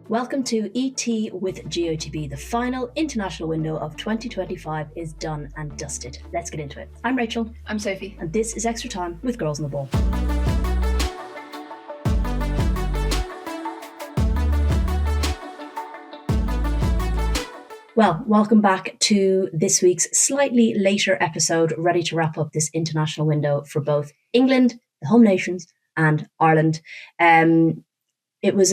Welcome to ET with GOTB. The final international window of 2025 is done and dusted. Let's get into it. I'm Rachel. I'm Sophie. And this is Extra Time with Girls on the Ball. Well, welcome back to this week's slightly later episode, ready to wrap up this international window for both England, the home nations, and Ireland. It was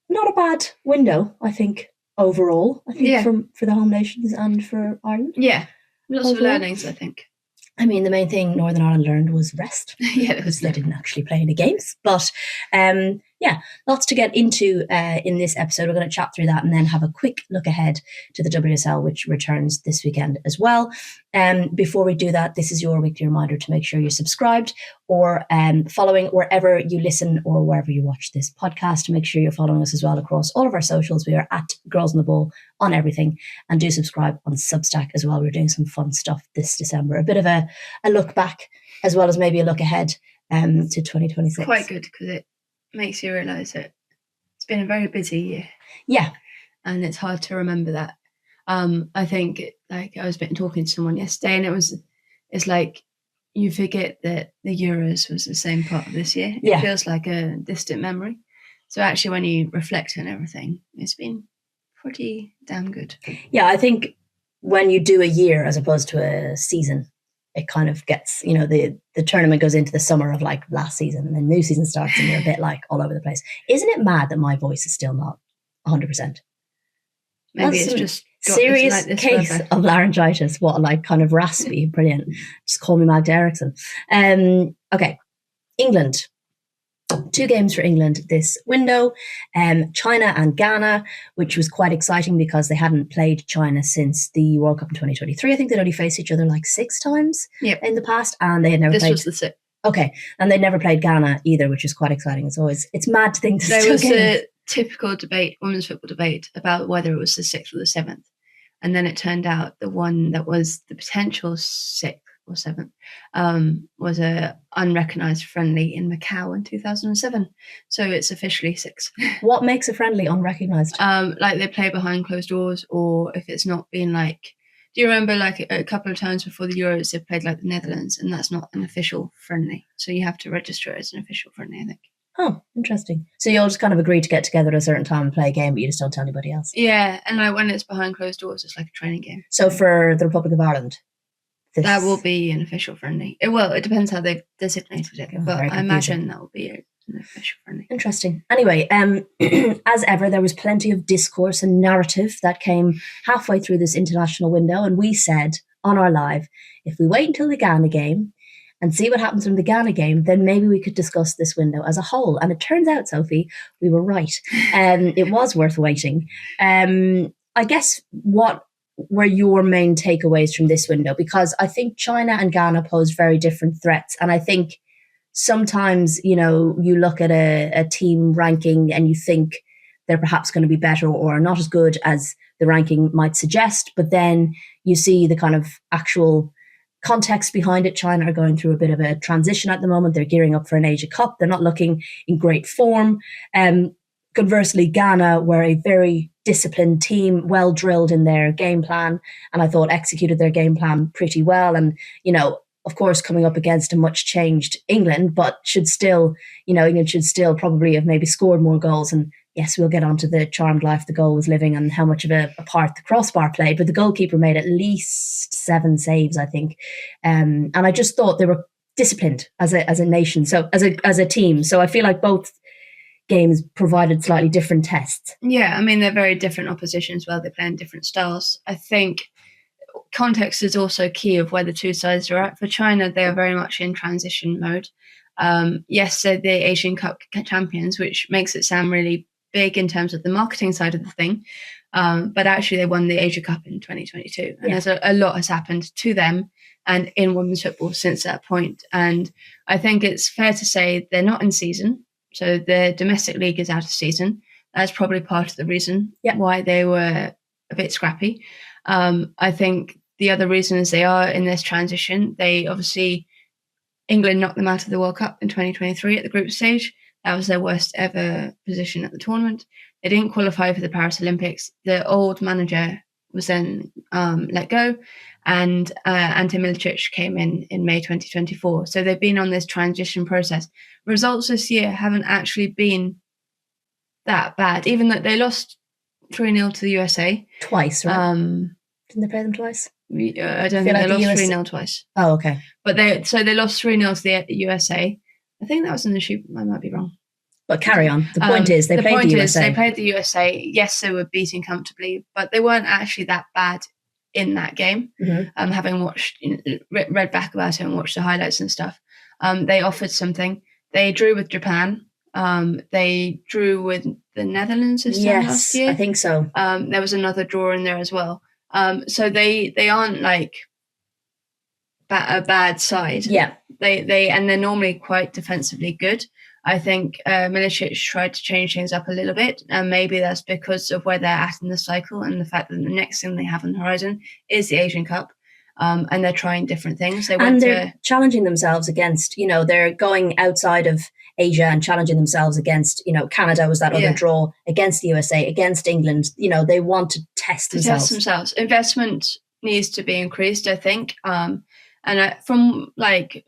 not a bad window, I think, overall. I think for the home nations and for Ireland. Yeah, lots of learnings, I think. I mean, the main thing Northern Ireland learned was rest. Yeah, because they didn't actually play any games. But lots to get into in this episode. We're going to chat through that and then have a quick look ahead to the WSL, which returns this weekend as well. Before we do that, this is your weekly reminder to make sure you're subscribed or following wherever you listen or wherever you watch this podcast. Make sure you're following us as well across all of our socials. We are at Girls on the Ball on everything, and do subscribe on Substack as well. We're doing some fun stuff this December. A bit of a look back as well as maybe a look ahead to 2026. Quite good because it makes you realise that it's been a very busy year. Yeah. And it's hard to remember that. I think, like, I was talking to someone yesterday, and it's like you forget that the Euros was the same part of this year. It feels like a distant memory. So actually, when you reflect on everything, it's been pretty damn good. Yeah, I think when you do a year as opposed to a season, it kind of gets, the tournament goes into the summer of like last season, and then new season starts and you're a bit like all over the place. Isn't it mad that my voice is still not 100%? Maybe it's just serious case of laryngitis. What, like kind of raspy? Brilliant. Just call me Magda Eriksson. Okay, England. 2 games for England this window. China and Ghana, which was quite exciting because they hadn't played China since the World Cup in 2023. I think they'd only faced each other like 6 times in the past, and they had never played. This was the 6th. Okay, and they'd never played Ghana either, which is quite exciting. It's mad to think there was a typical debate, women's football debate, about whether it was the 6th or the 7th, and then it turned out the one that was the potential 6th or 7th was a unrecognised friendly in Macau in 2007. So it's officially 6. What makes a friendly unrecognised? Like they play behind closed doors, or if it's not been like... Do you remember like a couple of times before the Euros they played like the Netherlands, and that's not an official friendly. So you have to register it as an official friendly, I think. Oh, interesting. So you'll just kind of agree to get together at a certain time and play a game, but you just don't tell anybody else? Yeah, and like when it's behind closed doors, it's like a training game. So for the Republic of Ireland? That will be an official friendly. It depends how they've designated it, but I imagine that will be an official friendly. Interesting. Anyway, as ever, there was plenty of discourse and narrative that came halfway through this international window, and we said on our live, if we wait until the Ghana game and see what happens from the Ghana game, then maybe we could discuss this window as a whole. And it turns out, Sophie, we were right. It was worth waiting. I guess what were your main takeaways from this window? Because I think China and Ghana pose very different threats. And I think sometimes, you look at a team ranking and you think they're perhaps going to be better or not as good as the ranking might suggest. But then you see the kind of actual context behind it. China are going through a bit of a transition at the moment. They're gearing up for an Asia Cup. They're not looking in great form. Conversely, Ghana were a very disciplined team, well drilled in their game plan, and I thought executed their game plan pretty well. And, of course, coming up against a much changed England, but England should still probably have maybe scored more goals. And yes, we'll get onto the charmed life the goal was living and how much of a part the crossbar played, but the goalkeeper made at least 7 saves, I think. And I just thought they were disciplined as a nation, so as a team. So I feel like both games provided slightly different tests. Yeah, I mean, they're very different oppositions. Well, they play in different styles. I think context is also key of where the two sides are at. For China, they are very much in transition mode. Yes, they're the Asian Cup champions, which makes it sound really big in terms of the marketing side of the thing. But actually, they won the Asia Cup in 2022. And there's a lot has happened to them and in women's football since that point. And I think it's fair to say they're not in season. So the domestic league is out of season. That's probably part of the reason why they were a bit scrappy. I think the other reason is they are in this transition. England knocked them out of the World Cup in 2023 at the group stage. That was their worst ever position at the tournament. They didn't qualify for the Paris Olympics. The old manager was then let go, and Ante Milicic came in May 2024. So they've been on this transition process. Results this year haven't actually been that bad, even though they lost 3-0 to the USA. Twice, right? Didn't they play them twice? I don't think they lost 3-0 twice. Oh, okay. But they lost 3-0 to the USA. I think that was in the shoot. I might be wrong. But carry on. The point is, they played the USA. They played the USA. Yes, they were beating comfortably, but they weren't actually that bad in that game. Mm-hmm. Having watched, read back about it and watched the highlights and stuff, they offered something. They drew with Japan. They drew with the Netherlands last year. I think so. There was another draw in there as well. So they aren't like a bad side. Yeah. They're normally quite defensively good. I think Milicic tried to change things up a little bit, and maybe that's because of where they're at in the cycle and the fact that the next thing they have on the horizon is the Asian Cup, and they're trying different things. They're challenging themselves against, they're going outside of Asia and challenging themselves against, Canada was that other draw, against the USA, against England. They want to test themselves. Investment needs to be increased, I think. And from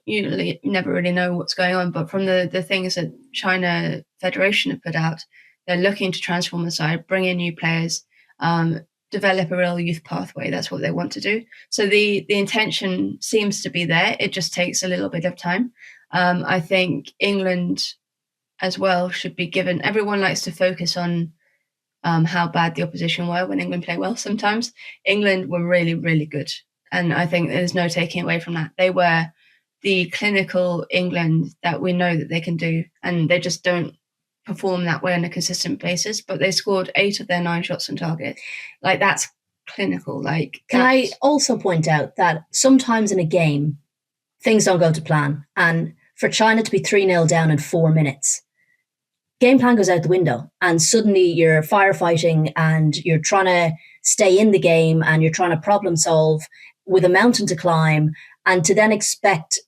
you never really know what's going on, but from the things that China Federation have put out, they're looking to transform the side, bring in new players, develop a real youth pathway. That's what they want to do. So the intention seems to be there. It just takes a little bit of time. I think England as well should be given. Everyone likes to focus on how bad the opposition were when England play well. Sometimes England were really, really good. And I think there's no taking away from that. They were the clinical England that we know that they can do. And they just don't perform that way on a consistent basis. But they scored 8 of their 9 shots on target. That's clinical. Can I also point out that sometimes in a game, things don't go to plan. And for China to be 3-0 down in 4 minutes, game plan goes out the window. And suddenly you're firefighting and you're trying to stay in the game and you're trying to problem solve with a mountain to climb, and to then expect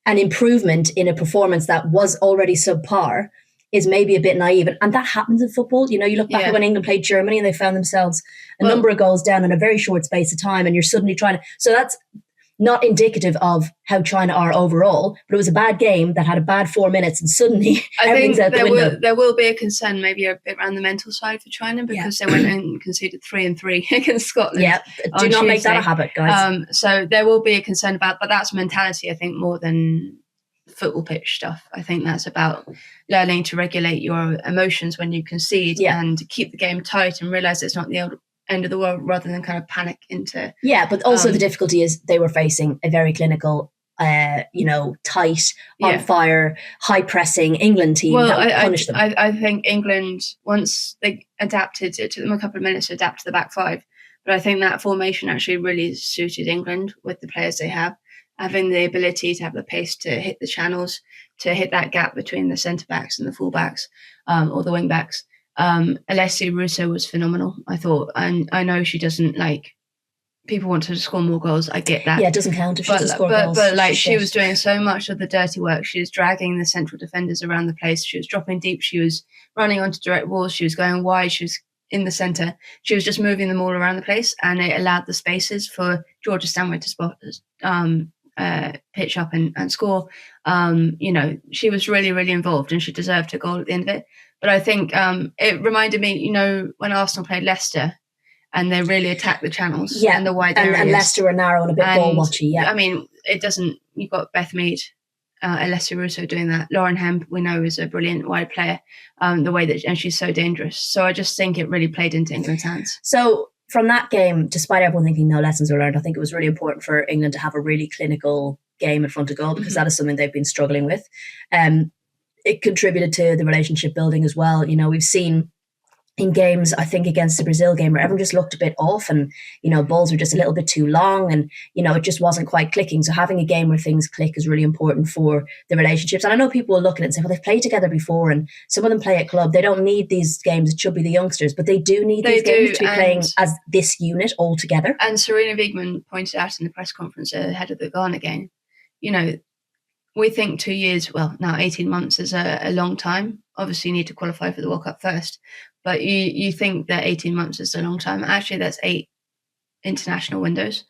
an improvement in a performance that was already subpar is maybe a bit naive. And that happens in football. You look back at when England played Germany and they found themselves a number of goals down in a very short space of time, and you're suddenly trying to... So that's not indicative of how China are overall, but it was a bad game that had a bad 4 minutes, and suddenly everything's out the window. There will be a concern maybe a bit around the mental side for China, because they went and conceded 3-3 against Scotland. Yeah, do not make that a habit, guys. So there will be a concern but that's mentality, I think, more than football pitch stuff. I think that's about learning to regulate your emotions when you concede and keep the game tight and realise it's not the end of the world, rather than kind of panic into... Yeah, but also the difficulty is they were facing a very clinical, tight, on fire, high pressing England team that would punish them. I think England, once they adapted, it took them a couple of minutes to adapt to the back five, but I think that formation actually really suited England with the players they have, having the ability to have the pace to hit the channels, to hit that gap between the centre-backs and the full-backs, or the wing-backs. Alessia Russo was phenomenal, I thought. And I know she doesn't people want her to score more goals. I get that. Yeah, it doesn't count if she doesn't score goals. But she was doing so much of the dirty work. She was dragging the central defenders around the place. She was dropping deep. She was running onto direct walls. She was going wide. She was in the centre. She was just moving them all around the place, and it allowed the spaces for Georgia Stanway to spot pitch up and score. She was really, really involved, and she deserved a goal at the end of it. But I think it reminded me, when Arsenal played Leicester and they really attacked the channels and the wide areas. And Leicester were narrow and a bit ball-watchy, I mean, it doesn't... You've got Beth Mead, Alessia Russo doing that. Lauren Hemp, we know, is a brilliant wide player, and she's so dangerous. So I just think it really played into England's hands. So from that game, despite everyone thinking no lessons were learned, I think it was really important for England to have a really clinical game in front of goal, because that is something they've been struggling with. It contributed to the relationship building as well. We've seen in games, I think against the Brazil game, where everyone just looked a bit off and, balls were just a little bit too long and, it just wasn't quite clicking. So having a game where things click is really important for the relationships. And I know people will look at it and say, well, they've played together before and some of them play at club. They don't need these games. It should be the youngsters, but they do need these games to be playing as this unit all together. And Serena Wiegmann pointed out in the press conference ahead of the Ghana game, we think 2 years, well, now 18 months is a long time. Obviously, you need to qualify for the World Cup first, but you think that 18 months is a long time. Actually, that's 8 international windows.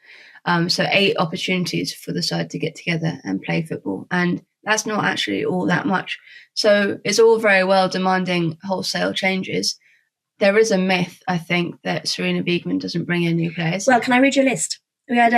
So 8 opportunities for the side to get together and play football. And that's not actually all that much. So it's all very well demanding wholesale changes. There is a myth, I think, that Serena Wiegmann doesn't bring in new players. Well, can I read your list? We had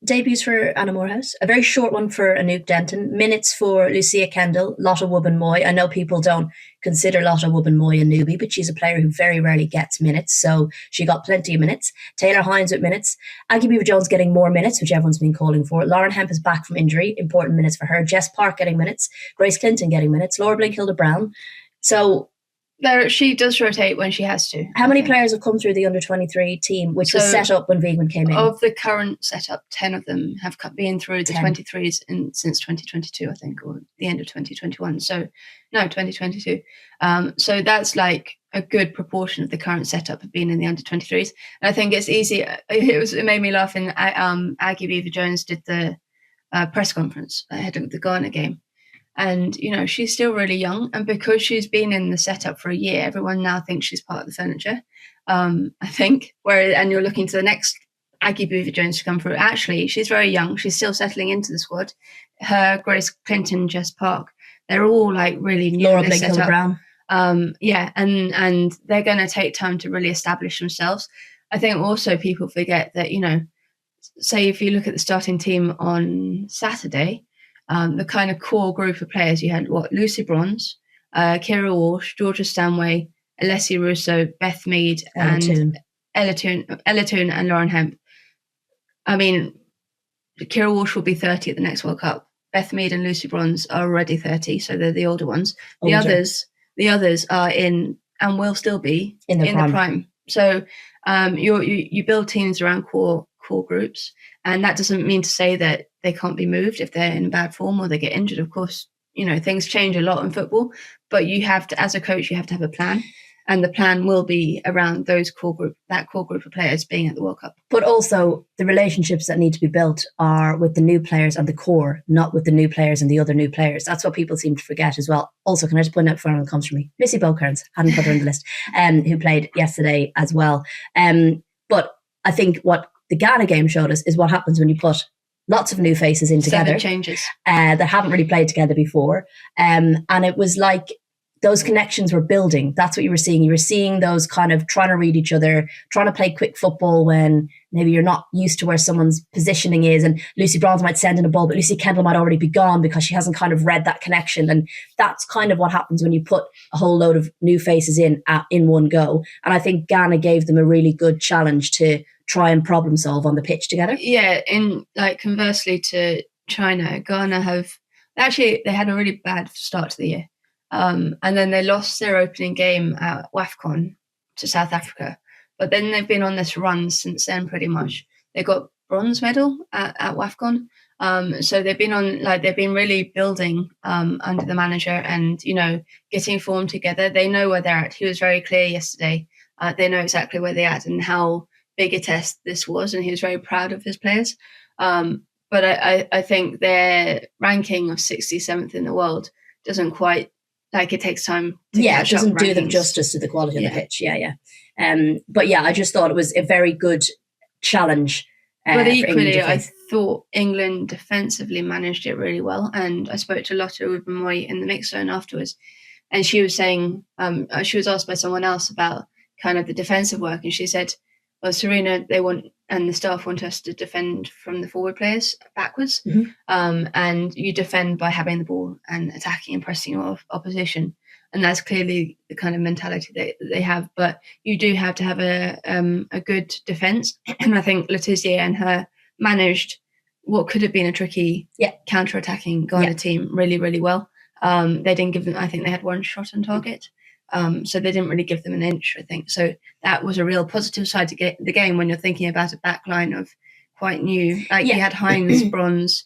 debuts for Anna Moorhouse, a very short one for Anouk Denton, minutes for Lucia Kendall, Lotte Wubben-Moy. I know people don't consider Lotte Wubben-Moy a newbie, but she's a player who very rarely gets minutes, so she got plenty of minutes. Taylor Hines with minutes. Aggie Beaver-Jones getting more minutes, which everyone's been calling for. Lauren Hemp is back from injury, important minutes for her. Jess Park getting minutes. Grace Clinton getting minutes. Laura Blake-Hilda-Brown. So she does rotate when she has to. How many players have come through the under-23 team, which was set up when Wiegmann came in? Of the current setup, 10 of them have been through the 23s since 2022, I think, or the end of 2021. So, no, 2022. So that's like a good proportion of the current setup have been in the under-23s. And I think it's easy. It made me laugh. And Aggie Beaver-Jones did the press conference ahead of the Ghana game. And, she's still really young. And because she's been in the setup for a year, everyone now thinks she's part of the furniture, I think. And you're looking to the next Aggie Beaver-Jones to come through. Actually, she's very young. She's still settling into the squad. Her, Grace Clinton, Jess Park, they're all like really new. Laura Blake-Hilda-Brown. And they're going to take time to really establish themselves. I think also people forget that, say if you look at the starting team on Saturday, the kind of core group of players you had, Lucy Bronze, Kira Walsh, Georgia Stanway, Alessia Russo, Beth Mead, and Ella Toone and Lauren Hemp. I mean, Kira Walsh will be 30 at the next World Cup. Beth Mead and Lucy Bronze are already 30, so they're the older ones. The others are in and will still be in the prime. So you build teams around core groups, and that doesn't mean to say that they can't be moved if they're in bad form or they get injured. Of course, things change a lot in football, but you have to, as a coach, you have to have a plan, and the plan will be around that core group of players being at the World Cup. But also the relationships that need to be built are with the new players and the core, not with the new players and the other new players. That's what people seem to forget as well. Also, can I just point out before anyone comes from me, Missy Bokearns, hadn't put her in the list, who played yesterday as well. But I think what the Ghana game showed us is what happens when you put lots of new faces in together. 7 changes. That haven't really played together before. And it was like those connections were building. That's what you were seeing. You were seeing those kind of trying to read each other, trying to play quick football when maybe you're not used to where someone's positioning is. And Lucy Bronze might send in a ball, but Lucy Kendall might already be gone because she hasn't kind of read that connection. And that's kind of what happens when you put a whole load of new faces in one go. And I think Ghana gave them a really good challenge to try and problem solve on the pitch together. Yeah, conversely to China, Ghana they had a really bad start to the year. And then they lost their opening game at WAFCON to South Africa. But then they've been on this run since then, pretty much. They got bronze medal at WAFCON. So they've been really building under the manager and, getting form together. They know where they're at. He was very clear yesterday. They know exactly where they're at and how big a test this was. And he was very proud of his players. But I think their ranking of 67th in the world doesn't quite, it takes time to it doesn't do them justice to the quality of the pitch. But I just thought it was a very good challenge. But equally, I thought England defensively managed it really well. And I spoke to Lotte Wubben-Moy in the mix zone afterwards, and she was saying, she was asked by someone else about kind of the defensive work, and she said, well, Serena, and the staff want us to defend from the forward players backwards. Mm-hmm. And you defend by having the ball and attacking and pressing your opposition. And that's clearly the kind of mentality that they have. But you do have to have a good defence. And I think Letizia and her managed what could have been a tricky counter-attacking Ghana team really, really well. They didn't give them, I think they had 1 shot on target. So they didn't really give them an inch, I think. So that was a real positive side to get the game when you're thinking about a back line of quite new. You had Hines, Bronze,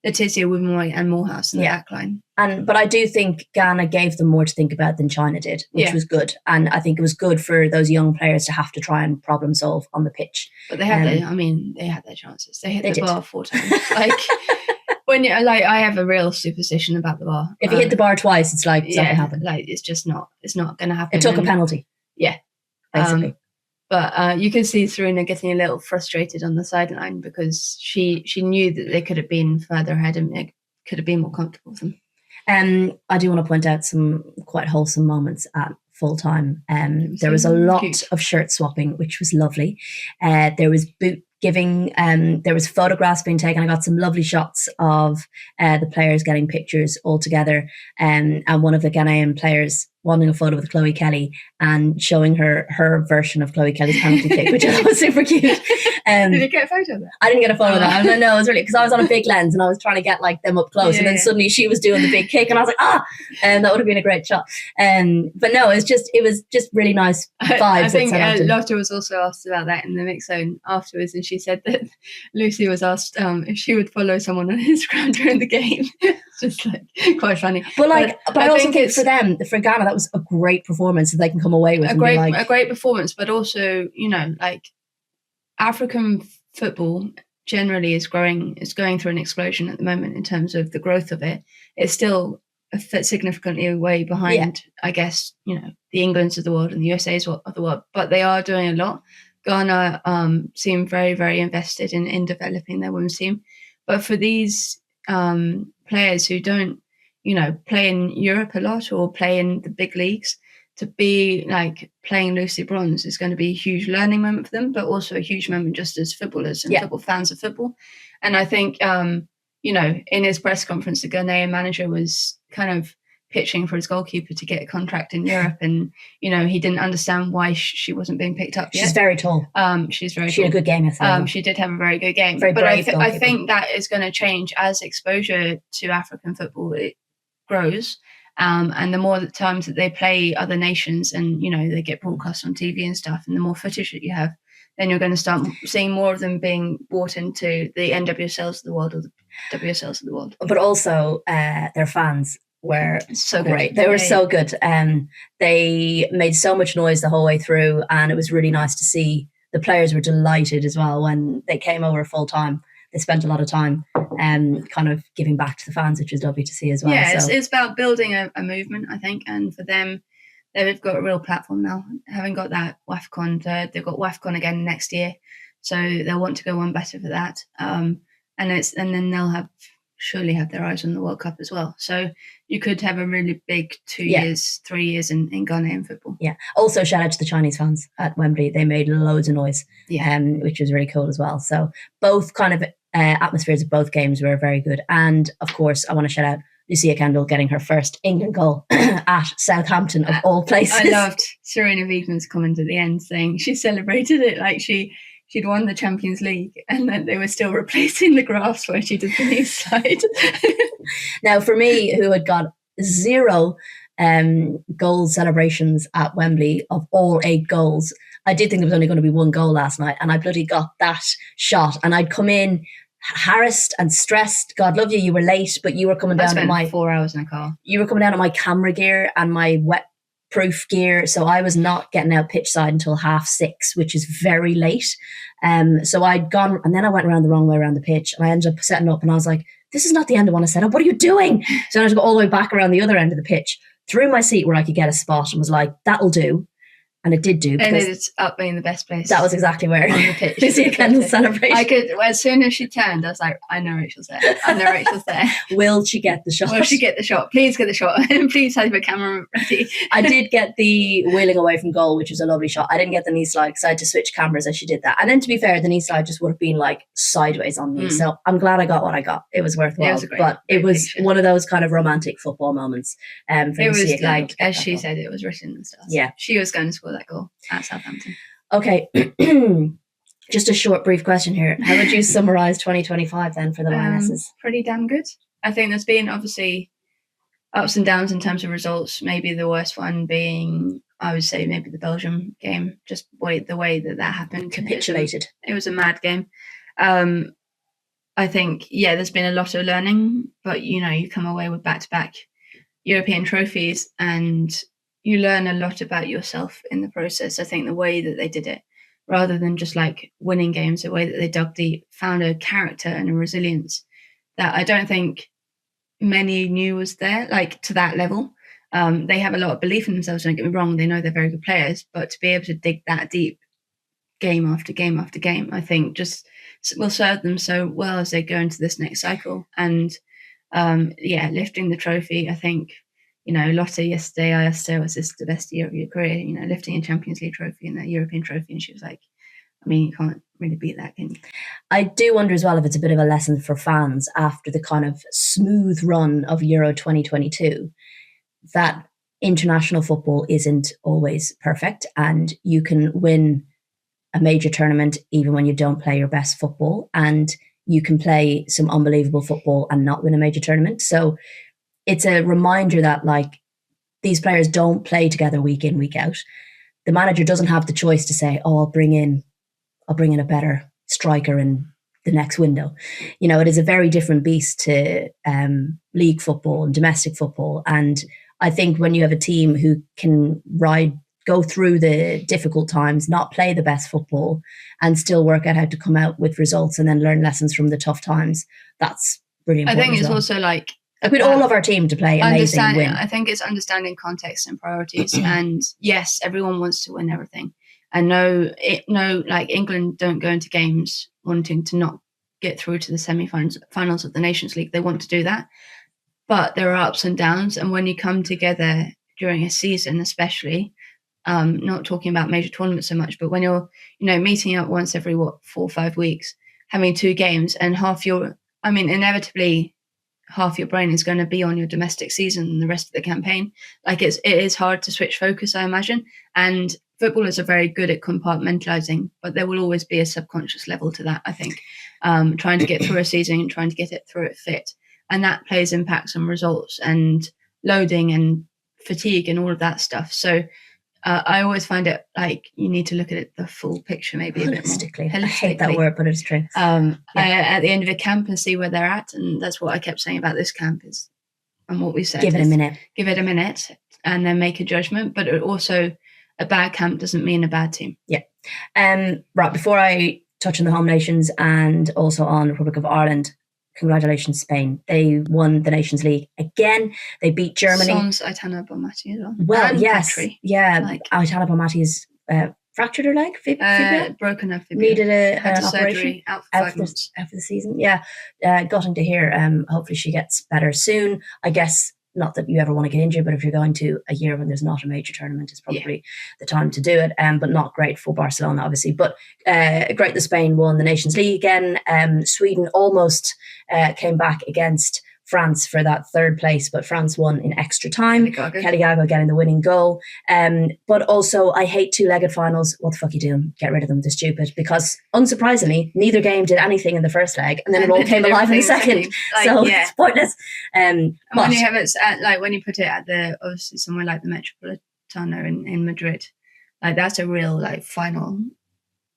Letizia, Wubben-Moy and Moorhouse in the back line. But I do think Ghana gave them more to think about than China did, which was good. And I think it was good for those young players to have to try and problem solve on the pitch. But they had they had their chances. They hit the bar 4 times. when you like, I have a real superstition about the bar. If you hit the bar twice, it's like something happened. Like it's not going to happen. It took a penalty. Yeah, basically. But you could see Serena getting a little frustrated on the sideline because she knew that they could have been further ahead and it could have been more comfortable for them. I do want to point out some quite wholesome moments at full time. There was a lot of shirt swapping, which was lovely. There was boot giving, there was photographs being taken. I got some lovely shots of the players getting pictures all together, and one of the Ghanaian players wanting a photo with Chloe Kelly and showing her version of Chloe Kelly's penalty kick, which I thought was super cute. Did you get a photo of that? I didn't get a photo of that. And no, it was really because I was on a big lens and I was trying to get like them up close, and then suddenly she was doing the big kick, and I was like, and that would have been a great shot. But no, it was just really nice vibes. I think Lotte was also asked about that in the mix zone afterwards, and she said that Lucy was asked if she would follow someone on Instagram during the game. It's just like quite funny. But I also think for them, for Ghana, that was a great performance that they can come away with. A great performance, but also, like African football generally is going through an explosion at the moment in terms of the growth of it. It's still significantly way behind, I guess, the Englands of the world and the USA's of the world, but they are doing a lot. Ghana seem very, very invested in developing their women's team. But for these players who don't, play in Europe a lot or play in the big leagues, to be like playing Lucy Bronze is going to be a huge learning moment for them, but also a huge moment just as footballers and football fans of football. And I think, in his press conference, the Ghanaian manager was kind of pitching for his goalkeeper to get a contract in Europe, and he didn't understand why she wasn't being picked up yet. She's very tall. She had a good game yesterday. She did have a very good game. Very brave but I think that is going to change as exposure to African football it grows. And the more times that they play other nations and, they get broadcast on TV and stuff, and the more footage that you have, then you're going to start seeing more of them being brought into the NWSLs of the world or the WSLs of the world. But also their fans were so great. They were so good. They made so much noise the whole way through, and it was really nice to see. The players were delighted as well when they came over full time. They spent a lot of time kind of giving back to the fans, which was lovely to see as well. Yeah, it's about building a movement, I think. And for them, they've got a real platform now. Having got that WAFCON, they've got WAFCON again next year. So they'll want to go one better for that. And then they'll surely have their eyes on the World Cup as well. So you could have a really big 2 years, 3 years in Ghanaian football. Yeah. Also, shout out to the Chinese fans at Wembley. They made loads of noise, which was really cool as well. So both kind of atmospheres of both games were very good. And of course, I want to shout out Lucia Kendall getting her first England goal at Southampton of all places. I loved Serena Wiegmann's comment at the end saying she celebrated it like she'd won the Champions League and that they were still replacing the graphs where she did the knee slide. Now, for me, who had got 0 goal celebrations at Wembley of all 8 goals, I did think there was only going to be 1 goal last night, and I bloody got that shot. And I'd come in harassed and stressed. God love you, you were late, but you were coming down at my 4 hours in a car. You were coming down on my camera gear and my wet proof gear, so I was not getting out pitch side until 6:30, which is very late. So I'd gone, and then I went around the wrong way around the pitch, and I ended up setting up, and I was like, this is not the end I want to set up. What are you doing? So I had to go all the way back around the other end of the pitch, threw my seat where I could get a spot, and was like, that'll do. And it did do. And it ended up being the best place. That was exactly where on the pitch. Lucia Kendall's celebration. I could, as soon as she turned, I was like, I know Rachel's there. I know Rachel's there. Will she get the shot? Will she get the shot? Please get the shot. Please have your camera ready. I did get the wheeling away from goal, which was a lovely shot. I didn't get the knee slide because I had to switch cameras as she did that. And then to be fair, the knee slide just would have been like sideways on me. So I'm glad I got what I got. It was worthwhile. It was one of those kind of romantic football moments. It was like, as she said, it was written in the stars. Yeah. She was going to score that goal at Southampton. Okay. Just a short, brief question here. How would you summarise 2025 then for the Lionesses? Pretty damn good. I think there's been obviously ups and downs in terms of results. Maybe the worst one being, I would say, maybe the Belgium game. Just the way that happened. Capitulated. It was a mad game. I think, there's been a lot of learning, but, you come away with back-to-back European trophies and you learn a lot about yourself in the process. I think the way that they did it, rather than just like winning games, the way that they dug deep, found a character and a resilience that I don't think many knew was there, like to that level. They have a lot of belief in themselves, don't get me wrong, they know they're very good players, but to be able to dig that deep game after game after game, I think just will serve them so well as they go into this next cycle. And lifting the trophy, I think, Lotte yesterday, I asked her, was this the best year of your career? Lifting a Champions League trophy and a European trophy, and she was like, I mean, you can't really beat that, can you? I do wonder as well if it's a bit of a lesson for fans after the kind of smooth run of Euro 2022 that international football isn't always perfect, and you can win a major tournament even when you don't play your best football, and you can play some unbelievable football and not win a major tournament. So it's a reminder that like these players don't play together week in, week out. The manager doesn't have the choice to say, oh, I'll bring in a better striker in the next window. It is a very different beast to league football and domestic football. And I think when you have a team who can go through the difficult times, not play the best football, and still work out how to come out with results and then learn lessons from the tough times, that's really important. I think it's also like we'd all love our team to play amazing and win. I think it's understanding context and priorities. And yes, everyone wants to win everything. And no, like England don't go into games wanting to not get through to the semi-finals of the Nations League. They want to do that. But there are ups and downs. And when you come together during a season, especially, not talking about major tournaments so much, but when you're, meeting up once every, 4 or 5 weeks, having 2 games, and inevitably half your brain is going to be on your domestic season and the rest of the campaign. Like it is hard to switch focus, I imagine. And footballers are very good at compartmentalizing, but there will always be a subconscious level to that, I think. Trying to get through a season and trying to get it through it fit. And that plays impacts on results and loading and fatigue and all of that stuff. So I always find it like you need to look at it the full picture, maybe a bit more. Holistically. I hate that word, but it's true. At the end of a camp and see where they're at. And that's what I kept saying about this camp is, and what we said. Give it a minute. Give it a minute and then make a judgment. But also, a bad camp doesn't mean a bad team. Yeah. Right, before I touch on the home nations and also on Republic of Ireland, congratulations, Spain. They won the Nations League again. They beat Germany. Sans Aitana Bonmati as well. Well, and yes. Petri. Yeah, Aitana Bonmati is fractured her leg? Broken her fibula. Needed an operation. Surgery, out for 5 months. Out for the season. Yeah, gutting to hear. Hopefully she gets better soon. I guess not that you ever want to get injured, but if you're going to a year when there's not a major tournament, it's probably the time to do it. But not great for Barcelona, obviously. But great that Spain won the Nations League again. Sweden almost came back against France for that 3rd place, but France won in extra time. Kelly Gago getting the winning goal. But also, I hate 2-legged finals. What the fuck are you doing? Get rid of them. They're stupid. Because, unsurprisingly, neither game did anything in the first leg, and then it all came alive in the second. It's pointless. And when you have it when you put it at obviously somewhere like the Metropolitano in Madrid, like that's a real final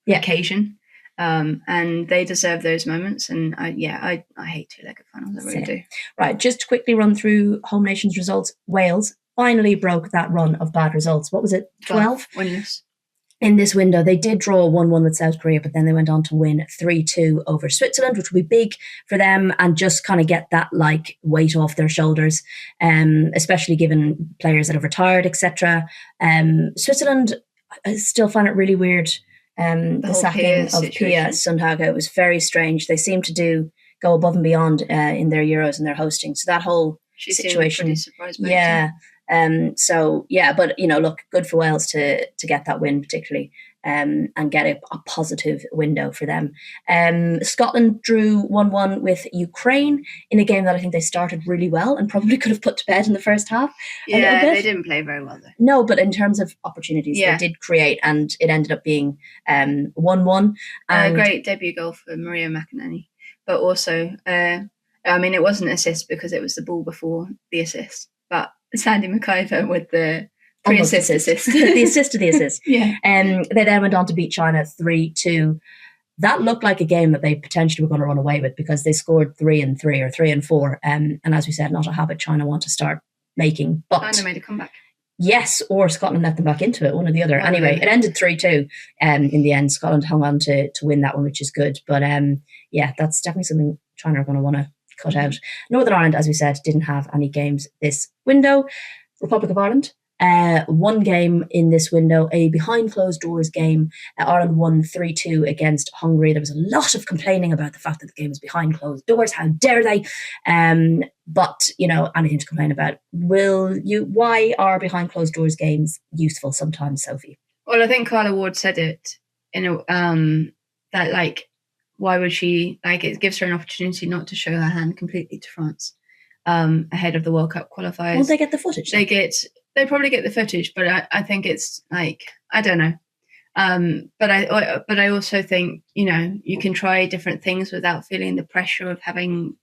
occasion. And they deserve those moments. And I hate 2-legged finals. I really do. Right, just to quickly run through home nations results. Wales finally broke that run of bad results. What was it? 12 winless. In this window, they did draw 1-1 with South Korea, but then they went on to win 3-2 over Switzerland, which will be big for them and just kind of get that weight off their shoulders, especially given players that have retired, etc. Switzerland, I still find it really weird. The sacking of Pia Sundhage was very strange. They seem to go above and beyond in their Euros and their hosting. So that whole situation, surprised but look, good for Wales to get that win particularly, and get a positive window for them. Scotland drew 1-1 with Ukraine in a game that I think they started really well and probably could have put to bed in the first half. Yeah, they didn't play very well though. No, but in terms of opportunities, they did create, and it ended up being 1-1. A great debut goal for Maria McInerney, but also, it wasn't an assist because it was the ball before the assist, but Sandy McIver with the pre-assist assist. The assist to the assist. Yeah. They then went on to beat China 3-2. That looked like a game that they potentially were going to run away with because they scored 3-3 or 3-4. And as we said, not a habit China want to start making. But China made a comeback. Yes, or Scotland let them back into it, one or the other. Anyway, it ended 3-2 in the end. Scotland hung on to win that one, which is good. But that's definitely something China are going to want to cut out. Northern Ireland, as we said, didn't have any games this window. Republic of Ireland, one game in this window, a behind closed doors game. Ireland won 3-2 against Hungary. There was a lot of complaining about the fact that the game was behind closed doors. How dare they? But, anything to complain about. Why are behind closed doors games useful sometimes, Sophie? Well, I think Carla Ward said it that why would she, it gives her an opportunity not to show her hand completely to France ahead of the World Cup qualifiers. Won't they get the footage? They probably get the footage, but I think it's I don't know. But I also think, you can try different things without feeling the pressure of having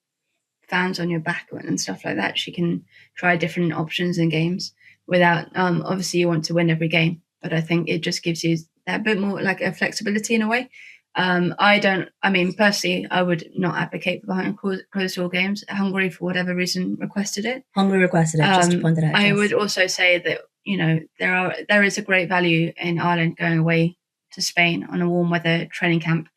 fans on your back and stuff like that. She can try different options in games without, obviously you want to win every game, but I think it just gives you that bit more like a flexibility in a way. Personally, I would not advocate for behind closed door games. Hungary, for whatever reason, requested it. Just to point it out. I would also say that, there is a great value in Ireland going away to Spain on a warm weather training camp,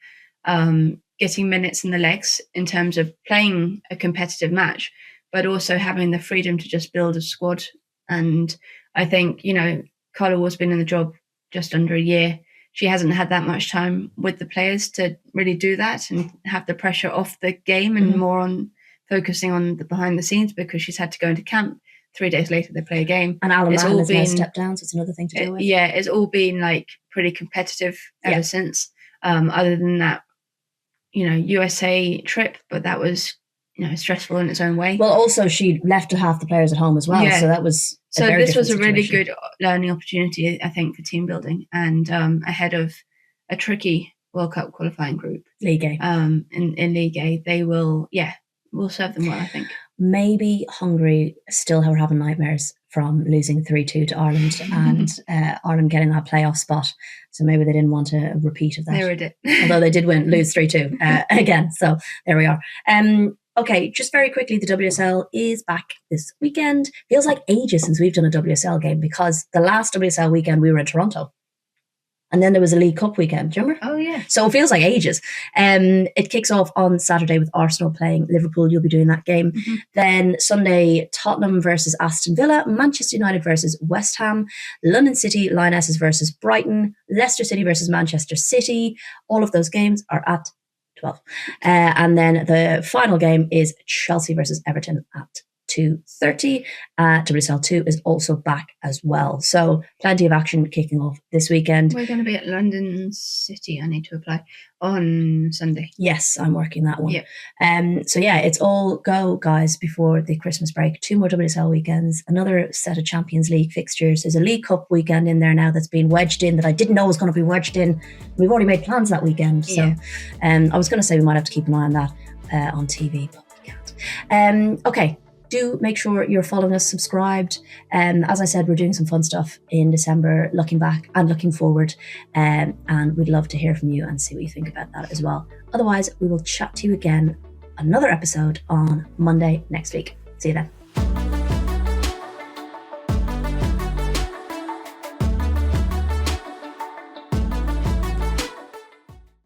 getting minutes in the legs in terms of playing a competitive match, but also having the freedom to just build a squad. And I think, Carla Ward's been in the job just under a year. She hasn't had that much time with the players to really do that and have the pressure off the game and more on focusing on the behind the scenes, because she's had to go into camp. 3 days later, they play a game. And Alan Mahon has now stepped down, so it's another thing to deal with. Yeah, it's all been pretty competitive ever since. Other than that, USA trip, but that was, stressful in its own way. Well, also she left half the players at home as well, so that was this was a really good learning opportunity, I think, for team building and ahead of a tricky World Cup qualifying group. League A. In League A, they will serve them well, I think. Maybe Hungary still are having nightmares from losing 3-2 to Ireland and Ireland getting that playoff spot. So maybe they didn't want a repeat of that. They did. Although they did lose 3-2 again. So there we are. Okay, just very quickly, the WSL is back this weekend. Feels like ages since we've done a WSL game, because the last WSL weekend we were in Toronto. And then there was a League Cup weekend, do you remember? Oh, yeah. So it feels like ages. It kicks off on Saturday with Arsenal playing Liverpool. You'll be doing that game. Mm-hmm. Then Sunday, Tottenham versus Aston Villa, Manchester United versus West Ham, London City, Lionesses versus Brighton, Leicester City versus Manchester City. All of those games are at 12. And then the final game is Chelsea versus Everton at 2:30. WSL 2 is also back as well. So plenty of action kicking off this weekend. We're going to be at London City. I need to apply on Sunday. Yes, I'm working that one. Yeah. So yeah, it's all go, guys, before the Christmas break. 2 more WSL weekends, another set of Champions League fixtures. There's a League Cup weekend in there now that's been wedged in that I didn't know was going to be wedged in. We've already made plans that weekend. So I was going to say we might have to keep an eye on that on TV, but we can't. Okay. Do make sure you're following us, subscribed. As I said, we're doing some fun stuff in December, looking back and looking forward. And we'd love to hear from you and see what you think about that as well. Otherwise, we will chat to you again, another episode on Monday next week. See you then.